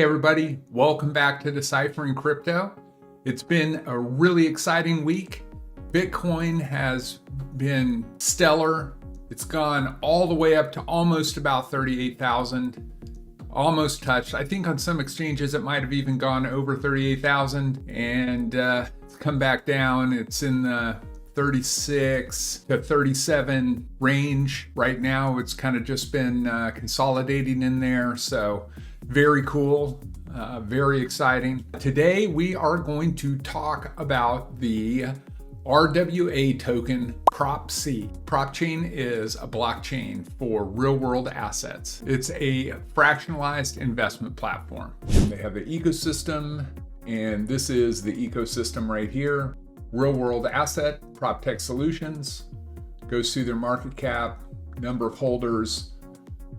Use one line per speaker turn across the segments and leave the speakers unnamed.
everybody, welcome back to Deciphering Crypto. It's been a really exciting week. Bitcoin has been stellar. It's gone all the way up to almost about 38,000, almost touched. I think on some exchanges it might have even gone over 38,000 and it's come back down. It's in the 36 to 37 range right now. It's kind of just been consolidating in there. So very cool, very exciting. Today we are going to talk about the RWA token Propc. Propchain is a blockchain for real-world assets. It's a fractionalized investment platform. They have the ecosystem, and this is the ecosystem right here. Real-world asset, Propc solutions, goes through their market cap, number of holders.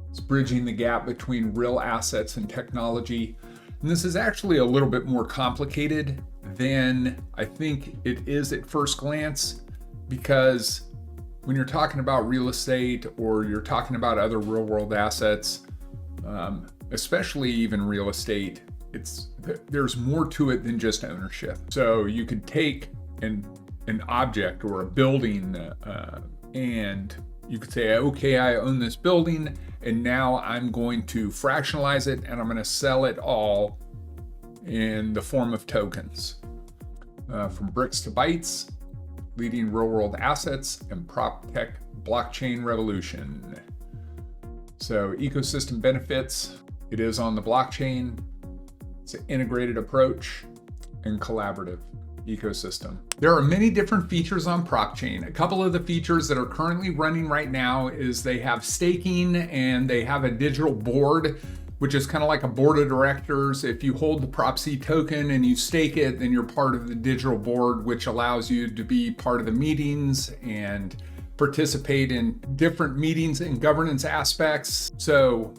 It's bridging the gap between real assets and technology. And this is actually a little bit more complicated than I think it is at first glance, because when you're talking about real estate or you're talking about other real world assets, especially even real estate, there's more to it than just ownership. So you could take an object or a building and you could say, okay, I own this building and now I'm going to fractionalize it and I'm going to sell it all in the form of tokens. From bricks to bytes, leading real world assets and Propc blockchain revolution. So ecosystem benefits, it is on the blockchain. It's an integrated approach and collaborative ecosystem. There are many different features on Propchain. A couple of the features that are currently running right now is they have staking and they have a digital board, which is kind of like a board of directors. If you hold the Propc token and you stake it, then you're part of the digital board, which allows you to be part of the meetings and participate in different meetings and governance aspects. So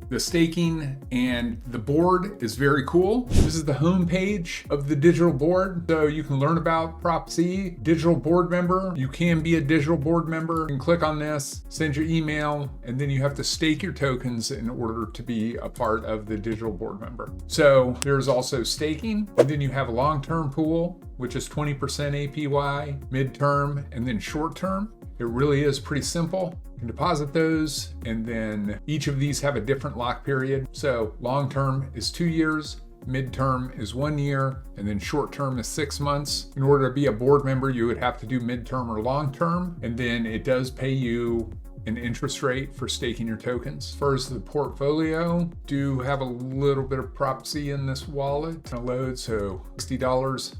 the staking and the board is very cool. This is the home page of the digital board. So you can learn about Propc, digital board member. You can be a digital board member. You can click on this, send your email, and then you have to stake your tokens in order to be a part of the digital board member. So there's also staking, and then you have a long-term pool, which is 20% APY, mid-term, and then short-term. It really is pretty simple. You can deposit those, and then each of these have a different lock period. So long-term is 2 years, mid-term is 1 year, and then short-term is 6 months. In order to be a board member, you would have to do mid-term or long-term, and then it does pay you an interest rate for staking your tokens. As far as the portfolio, do have a little bit of Propc in this wallet to load, so $60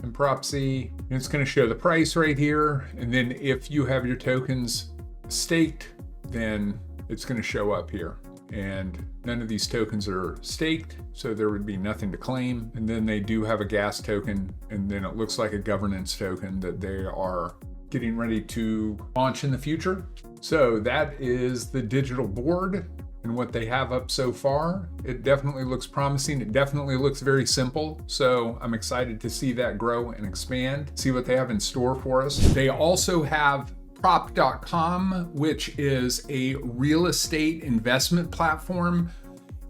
in Propc. And it's going to show the price right here, and then if you have your tokens staked, then it's going to show up here. And none of these tokens are staked, so there would be nothing to claim. And then they do have a gas token, and then it looks like a governance token that they are getting ready to launch in the future. So that is the digital board and what they have up so far. It definitely looks promising. It definitely looks very simple. So I'm excited to see that grow and expand, see what they have in store for us. They also have Propc.com, which is a real estate investment platform,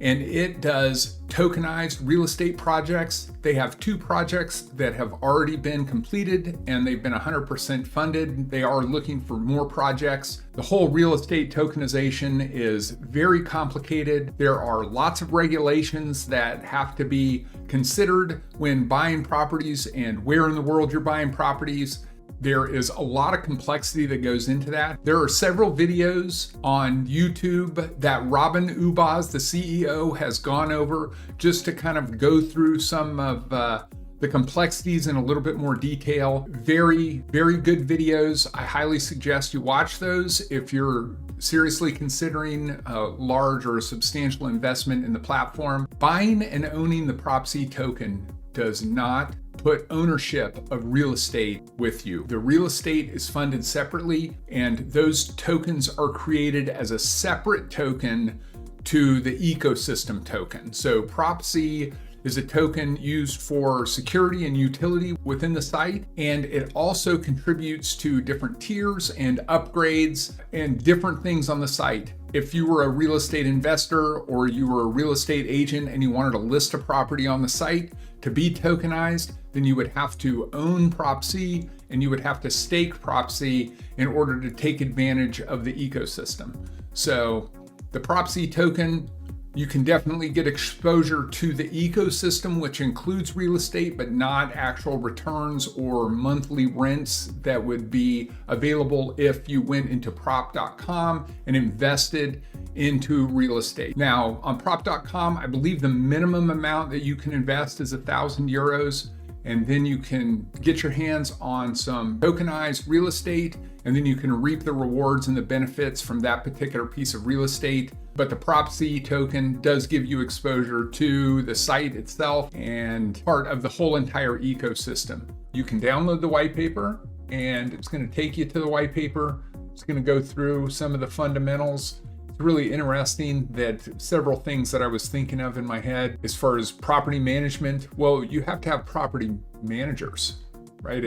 and it does tokenized real estate projects. They have 2 projects that have already been completed and they've been 100% funded. They are looking for more projects. The whole real estate tokenization is very complicated. There are lots of regulations that have to be considered when buying properties and where in the world you're buying properties. There is a lot of complexity that goes into that. There are several videos on YouTube that Robin Ubaz, the CEO, has gone over just to kind of go through some of the complexities in a little bit more detail. Very, very good videos. I highly suggest you watch those if you're seriously considering a large or a substantial investment in the platform. Buying and owning the Propc token does not put ownership of real estate with you. The real estate is funded separately, and those tokens are created as a separate token to the ecosystem token. So Propc is a token used for security and utility within the site, and it also contributes to different tiers and upgrades and different things on the site. If you were a real estate investor or you were a real estate agent and you wanted to list a property on the site to be tokenized, then you would have to own Propc and you would have to stake Propc in order to take advantage of the ecosystem. So the Propc token, you can definitely get exposure to the ecosystem, which includes real estate, but not actual returns or monthly rents that would be available if you went into Propc.com and invested into real estate. Now, on Propc.com, I believe the minimum amount that you can invest is 1,000 euros. And then you can get your hands on some tokenized real estate, and then you can reap the rewards and the benefits from that particular piece of real estate. But the Propc token does give you exposure to the site itself and part of the whole entire ecosystem. You can download the white paper, and it's going to take you to the white paper. It's going to go through some of the fundamentals. It's really interesting that several things that I was thinking of in my head as far as property management. Well, you have to have property managers, right?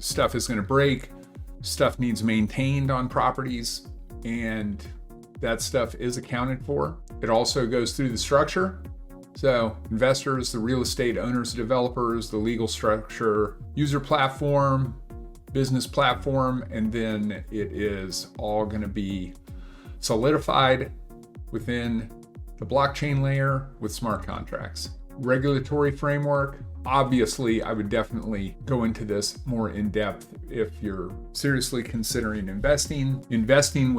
Stuff is going to break, stuff needs maintained on properties, and that stuff is accounted for. It also goes through the structure. So investors, the real estate owners, developers, the legal structure, user platform, business platform, and then it is all going to be solidified within the blockchain layer with smart contracts. Regulatory framework. Obviously, I would definitely go into this more in depth if you're seriously considering investing. Investing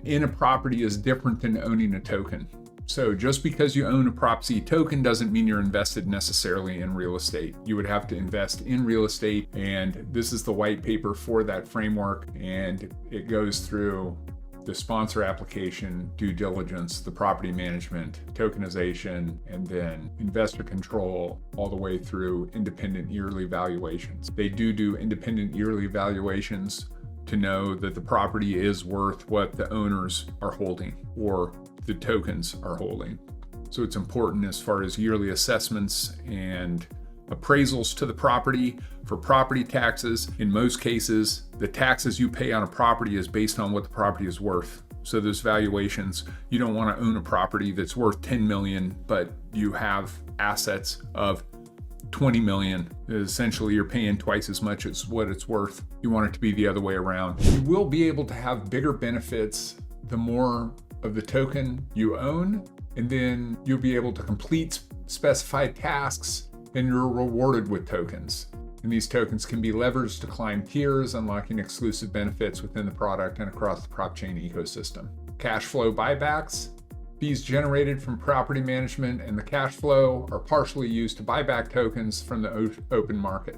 in a property is different than owning a token. So just because you own a Propc token doesn't mean you're invested necessarily in real estate. You would have to invest in real estate, and this is the white paper for that framework, and it goes through the sponsor application, due diligence, the property management, tokenization, and then investor control, all the way through independent yearly valuations. They do independent yearly valuations to know that the property is worth what the owners are holding or the tokens are holding. So it's important as far as yearly assessments and appraisals to the property. For property taxes, in most cases, the taxes you pay on a property is based on what the property is worth. So those valuations, you don't want to own a property that's worth 10 million, but you have assets of 20 million. Essentially, you're paying twice as much as what it's worth. You want it to be the other way around. You will be able to have bigger benefits the more of the token you own, and then you'll be able to complete specified tasks, and you're rewarded with tokens. And these tokens can be leveraged to climb tiers, unlocking exclusive benefits within the product and across the Propchain ecosystem. Cash flow buybacks. Fees generated from property management and the cash flow are partially used to buy back tokens from the open market,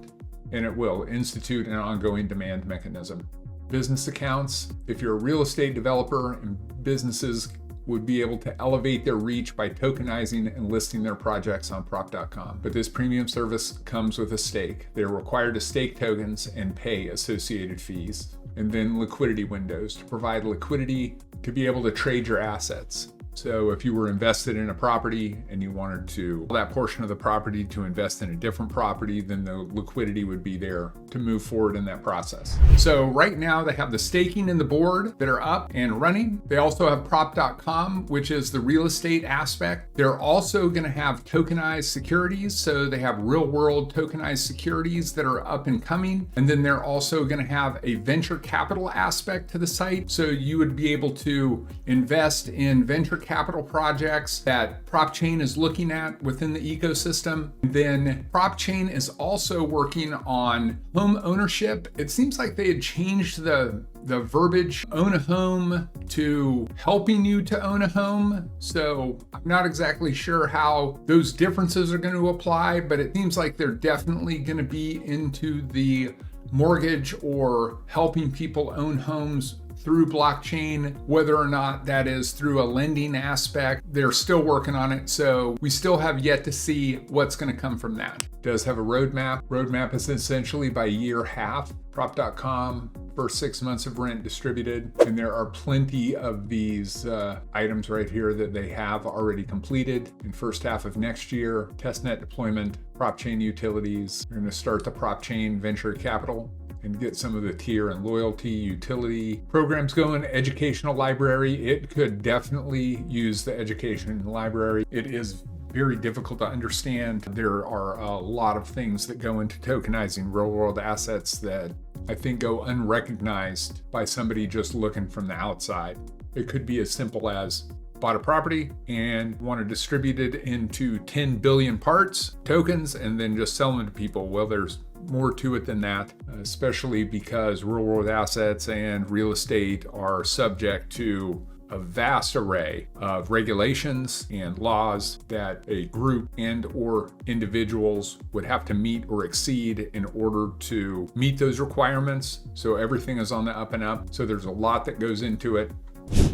and it will institute an ongoing demand mechanism. Business accounts. If you're a real estate developer, and businesses would be able to elevate their reach by tokenizing and listing their projects on Propc.com. But this premium service comes with a stake. They're required to stake tokens and pay associated fees. And then liquidity windows to provide liquidity to be able to trade your assets. So if you were invested in a property and you wanted to that portion of the property to invest in a different property, then the liquidity would be there to move forward in that process. So right now they have the staking and the board that are up and running. They also have Propc.com, which is the real estate aspect. They're also going to have tokenized securities. So they have real world tokenized securities that are up and coming. And then they're also going to have a venture capital aspect to the site. So you would be able to invest in venture capital projects that Propchain is looking at within the ecosystem. Then Propchain is also working on home ownership. It seems like they had changed the verbiage, own a home, to helping you to own a home. So I'm not exactly sure how those differences are going to apply, but it seems like they're definitely going to be into the mortgage or helping people own homes through blockchain. Whether or not that is through a lending aspect, they're still working on it. So we still have yet to see what's going to come from that. It does have a roadmap. Roadmap is essentially by year half. Propc.com first 6 months of rent distributed. And there are plenty of these items right here that they have already completed in first half of next year. Testnet deployment, Propchain utilities. We're going to start the Propchain venture capital and get some of the tier and loyalty utility programs going. Educational library, it could definitely use the education library. It is very difficult to understand. There are a lot of things that go into tokenizing real world assets that I think go unrecognized by somebody just looking from the outside. It could be as simple as bought a property and want to distribute it into 10 billion parts, tokens, and then just sell them to people. Well, there's more to it than that, especially because real world assets and real estate are subject to a vast array of regulations and laws that a group and or individuals would have to meet or exceed in order to meet those requirements. So everything is on the up and up. So there's a lot that goes into it.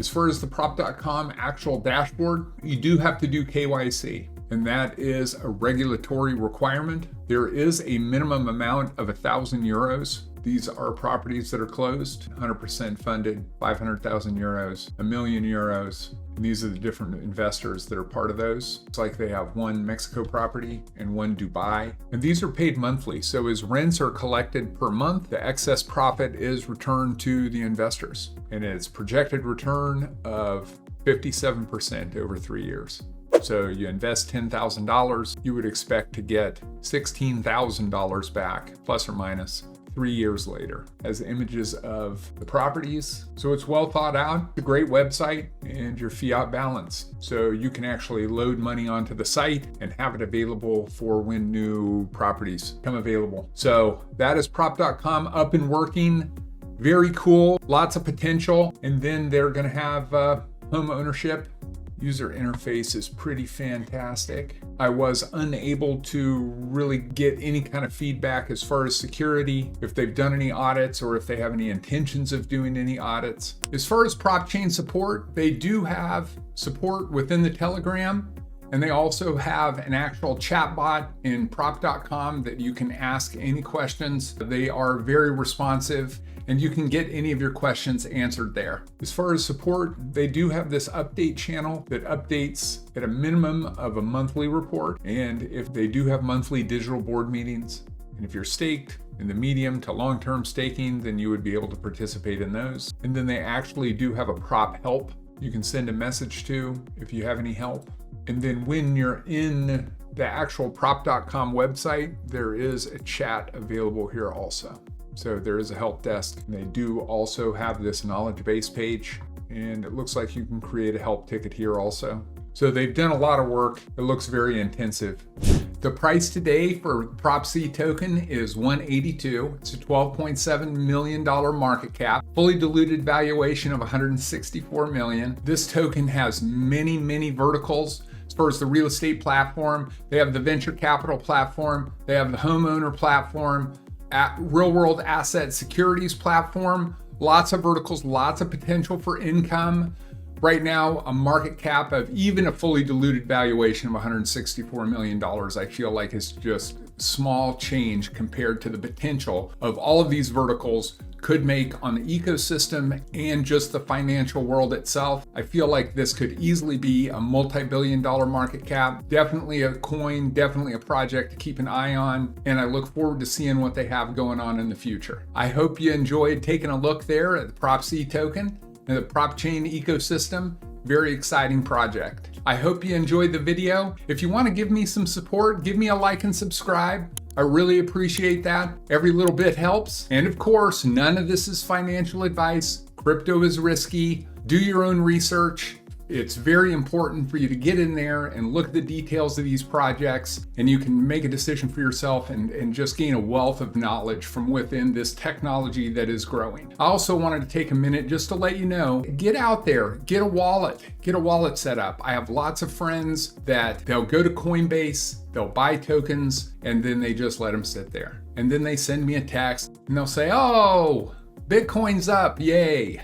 As far as the Prop.com actual dashboard, you do have to do KYC, and that is a regulatory requirement. There is a minimum amount of 1,000 euros. These are properties that are closed, 100% funded, 500,000 euros, 1 million euros. And these are the different investors that are part of those. It's like they have one Mexico property and one Dubai. And these are paid monthly. So as rents are collected per month, the excess profit is returned to the investors. And it's projected return of 57% over 3 years. So you invest $10,000, you would expect to get $16,000 back, plus or minus, 3 years later, as images of the properties. So it's well thought out, it's a great website, and your fiat balance. So you can actually load money onto the site and have it available for when new properties come available. So that is Prop.com up and working. Very cool, lots of potential. And then they're gonna have home ownership. User interface is pretty fantastic. I was unable to really get any kind of feedback as far as security, if they've done any audits or if they have any intentions of doing any audits. As far as Propchain support, they do have support within the Telegram, and they also have an actual chatbot in Prop.com that you can ask any questions. They are very responsive, and you can get any of your questions answered there. As far as support, they do have this update channel that updates at a minimum of a monthly report. And if they do have monthly digital board meetings, and if you're staked in the medium to long-term staking, then you would be able to participate in those. And then they actually do have a prop help you can send a message to if you have any help. And then when you're in the actual Prop.com website, there is a chat available here also. So there is a help desk. And they do also have this knowledge base page, and it looks like you can create a help ticket here also. So they've done a lot of work. It looks very intensive. The price today for Propc token is 182. It's a $12.7 million market cap, fully diluted valuation of 164 million. This token has many, many verticals. As far as the real estate platform, they have the venture capital platform, they have the homeowner platform, real world asset securities platform, lots of verticals, lots of potential for income. Right now, a market cap of even a fully diluted valuation of $164 million, I feel like is just small change compared to the potential of all of these verticals could make on the ecosystem and just the financial world itself. I feel like this could easily be a multi-billion-dollar market cap. Definitely a coin, definitely a project to keep an eye on, and I look forward to seeing what they have going on in the future. I hope you enjoyed taking a look there at the Propc token and the Propchain ecosystem. Very exciting project. I hope you enjoyed the video. If you want to give me some support, give me a like and subscribe. I really appreciate that. Every little bit helps. And of course, none of this is financial advice. Crypto is risky. Do your own research. It's very important for you to get in there and look at the details of these projects, and you can make a decision for yourself and just gain a wealth of knowledge from within this technology that is growing. I also wanted to take a minute just to let you know, get out there, get a wallet set up. I have lots of friends that they'll go to Coinbase, they'll buy tokens, and then they just let them sit there. And then they send me a text and they'll say, oh, Bitcoin's up, yay.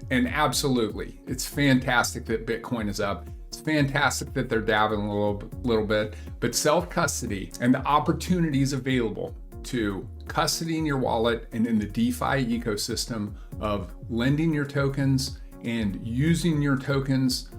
And absolutely, it's fantastic that Bitcoin is up. It's fantastic that they're dabbling a little bit, but self-custody and the opportunities available to custodying your wallet and in the DeFi ecosystem of lending your tokens and using your tokens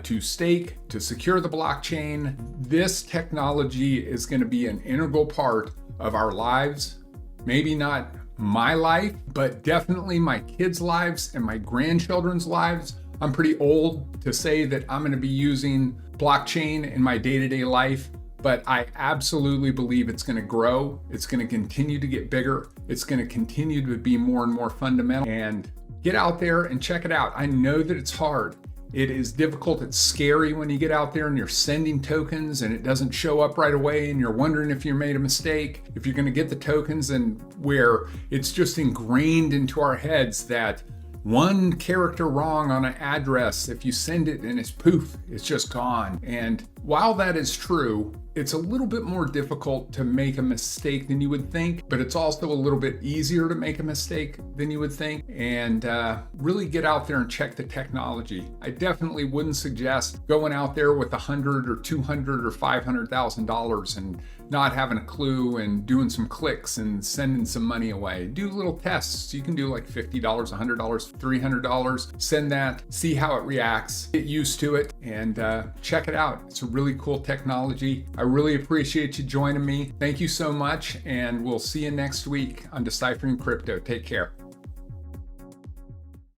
to stake, to secure the blockchain. This technology is going to be an integral part of our lives. Maybe not my life, but definitely my kids' lives and my grandchildren's lives. I'm pretty old to say that I'm going to be using blockchain in my day-to-day life, but I absolutely believe it's going to grow. It's going to continue to get bigger. It's going to continue to be more and more fundamental. And get out there and check it out. I know that it's hard. It is difficult. It's scary when you get out there and you're sending tokens and it doesn't show up right away and you're wondering if you made a mistake, if you're going to get the tokens, and where it's just ingrained into our heads that one character wrong on an address, if you send it and it's poof, it's just gone. And while that is true, it's a little bit more difficult to make a mistake than you would think, but it's also a little bit easier to make a mistake than you would think. And really get out there and check the technology. I definitely wouldn't suggest going out there with $100 or $200 or $500,000 and not having a clue and doing some clicks and sending some money away. Do little tests. You can do like $50, $100, $300. Send that, see how it reacts, get used to it, and check it out. It's a really cool technology. I really appreciate you joining me. Thank you so much, and we'll see you next week on Deciphering Crypto. Take care.